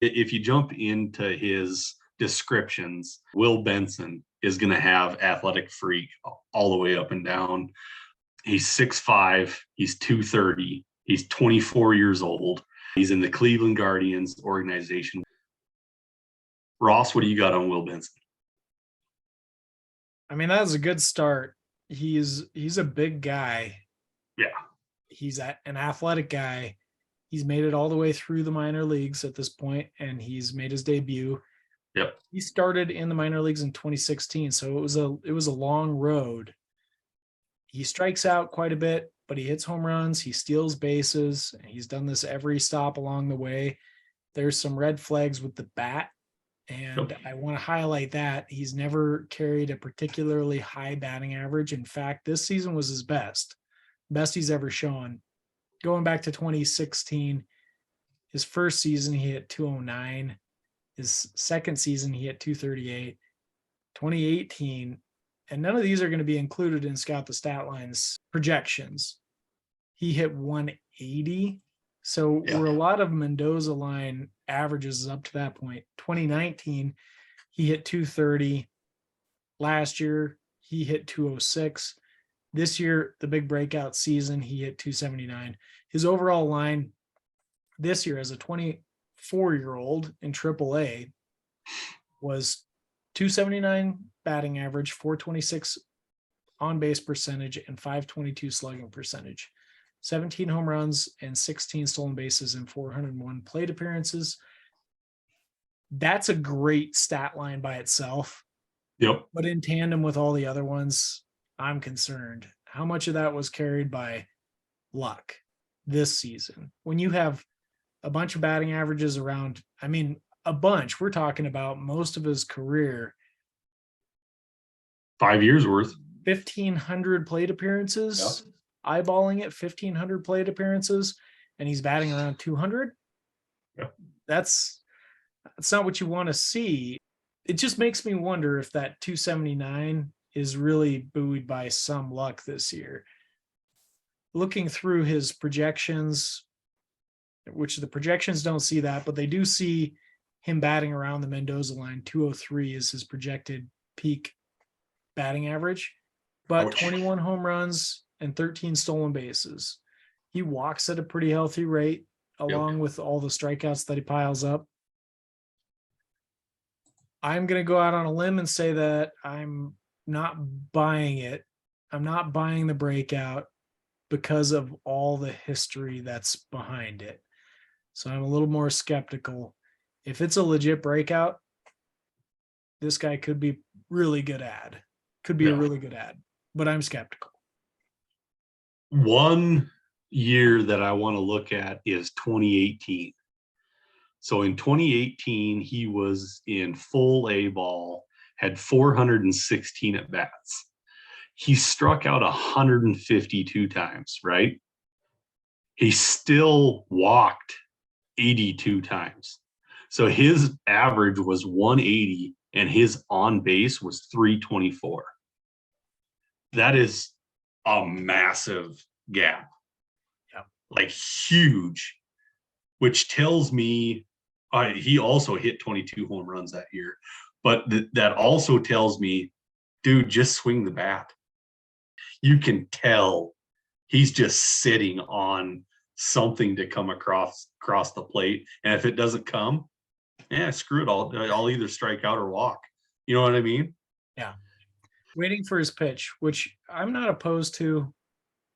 If you jump into his descriptions, Will Benson is going to have athletic freak all the way up and down. He's 6'5", he's 230, he's 24 years old. He's in the Cleveland Guardians organization. Ross, what do you got on Will Benson? I mean, that was a good start. He's a big guy. Yeah. He's an athletic guy. He's made it all the way through the minor leagues at this point, and he's made his debut. Yep. He started in the minor leagues in 2016, so it was a long road. He strikes out quite a bit, but he hits home runs, he steals bases. He's done this every stop along the way. There's some red flags with the bat, and I want to highlight that he's never carried a particularly high batting average. In fact, this season was his best he's ever shown. Going back to 2016, his first season, he hit 209. His second season, he hit 238. 2018, and none of these are going to be included in Scout the Statline's projections. He hit 180. So where a lot of Mendoza line averages up to that point. 2019, he hit 230. Last year, he hit 206. This year, the big breakout season, he hit 279. His overall line this year as a 24-year-old in AAA was 279 batting average, 426 on-base percentage, and 522 slugging percentage. 17 home runs and 16 stolen bases in 401 plate appearances. That's a great stat line by itself. Yep. But in tandem with all the other ones, I'm concerned. How much of that was carried by luck this season? When you have a bunch of batting averages around, I mean, a bunch, we're talking about most of his career. 5 years worth. 1,500 plate appearances. Yep. Eyeballing it, 1,500 plate appearances, and he's batting around 200. Yep. That's not what you want to see. It just makes me wonder if that 279 is really buoyed by some luck this year. Looking through his projections, which the projections don't see that, but they do see him batting around the Mendoza line. 203 is his projected peak batting average, but 21 home runs and 13 stolen bases. He walks at a pretty healthy rate, along with all the strikeouts that he piles up. I'm going to go out on a limb and say that I'm not buying it. I'm not buying the breakout because of all the history that's behind it. So I'm a little more skeptical. If it's a legit breakout, this guy could be really good ad. Could be a really good ad, but I'm skeptical. One year that I want to look at is 2018. So in 2018, he was in full A ball, had 416 at bats. He struck out 152 times, right? He still walked 82 times. So his average was 180 and his on base was 324. That is a massive gap. Yeah. Like huge, which tells me he also hit 22 home runs that year. But that also tells me, dude, just swing the bat. You can tell he's just sitting on something to come across the plate. And if it doesn't come, screw it. I'll either strike out or walk. You know what I mean? Yeah. Waiting for his pitch, which I'm not opposed to.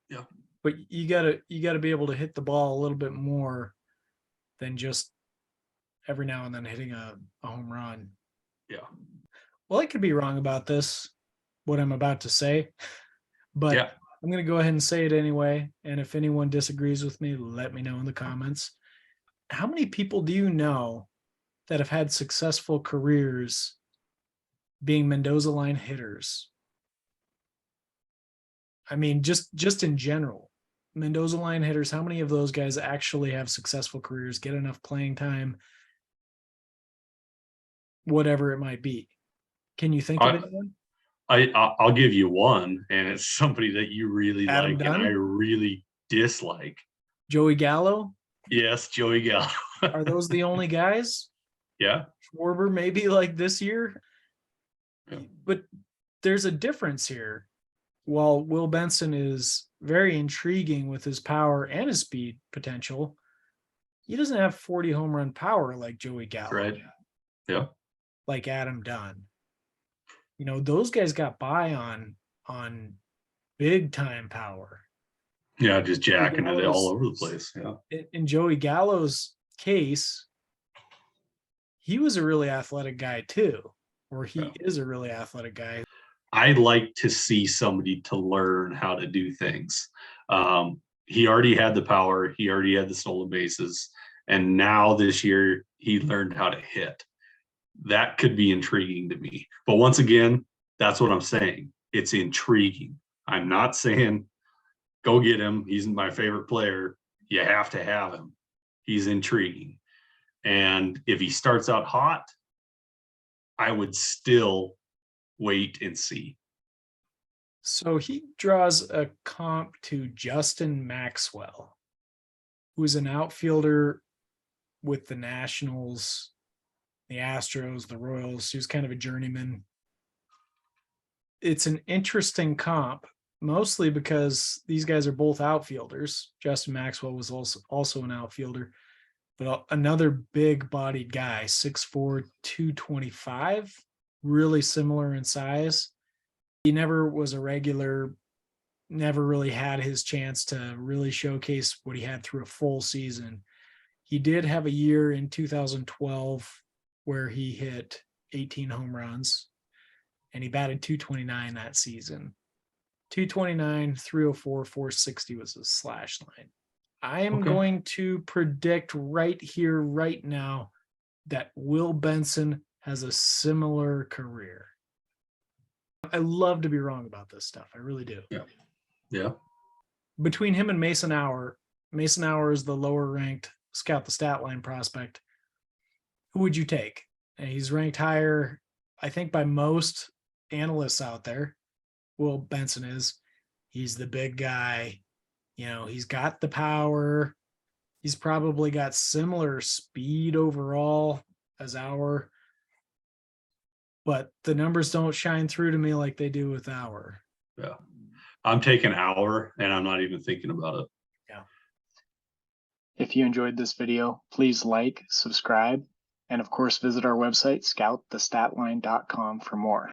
Yeah. But you gotta be able to hit the ball a little bit more than just every now and then hitting a home run. Yeah. Well, I could be wrong about this, what I'm about to say, but I'm going to go ahead and say it anyway. And if anyone disagrees with me, let me know in the comments. How many people do you know that have had successful careers being Mendoza line hitters? I mean, just in general, Mendoza line hitters, how many of those guys actually have successful careers, get enough playing time, whatever it might be? Can you think of anyone? I'll give you one, and it's somebody that you really Adam like Dunn? and I really dislike. Joey Gallo? Yes, Joey Gallo. Are those the only guys? Yeah. Schwarber maybe like this year. Yeah. But there's a difference here. While Will Benson is very intriguing with his power and his speed potential, he doesn't have 40 home run power like Joey Gallo, Right. Yeah. like Adam Dunn. Those guys got by on big time power. Yeah. Just jacking it all Gallo's- over the place. Yeah. In Joey Gallo's case, he was a really athletic guy too, or he is a really athletic guy. I like to see somebody to learn how to do things. He already had the power. He already had the stolen bases. And now this year, he learned how to hit. That could be intriguing to me. But once again, that's what I'm saying. It's intriguing. I'm not saying go get him. He's my favorite player. You have to have him. He's intriguing. And if he starts out hot, I would still wait and see. So he draws a comp to Justin Maxwell, who's an outfielder with the Nationals, the Astros, the Royals. He was kind of a journeyman. It's an interesting comp, mostly because these guys are both outfielders. Justin Maxwell was also an outfielder, but another big-bodied guy, 6'4", 225, really similar in size. He never was a regular, never really had his chance to really showcase what he had through a full season. He did have a year in 2012 where he hit 18 home runs, and he batted 229 that season. 229, 304, 460 was his slash line. I am going to predict right here, right now, that Will Benson has a similar career. I love to be wrong about this stuff. I really do. Yeah. Yeah. Between him and Mason Hour is the lower ranked Scout the Statline prospect. Who would you take? And he's ranked higher, I think, by most analysts out there. Will Benson is. He's the big guy. He's got the power. He's probably got similar speed overall as Hour. But the numbers don't shine through to me like they do with Hour. Yeah. I'm taking Hour, and I'm not even thinking about it. Yeah. If you enjoyed this video, please like, subscribe, and of course visit our website, scoutthestatline.com for more.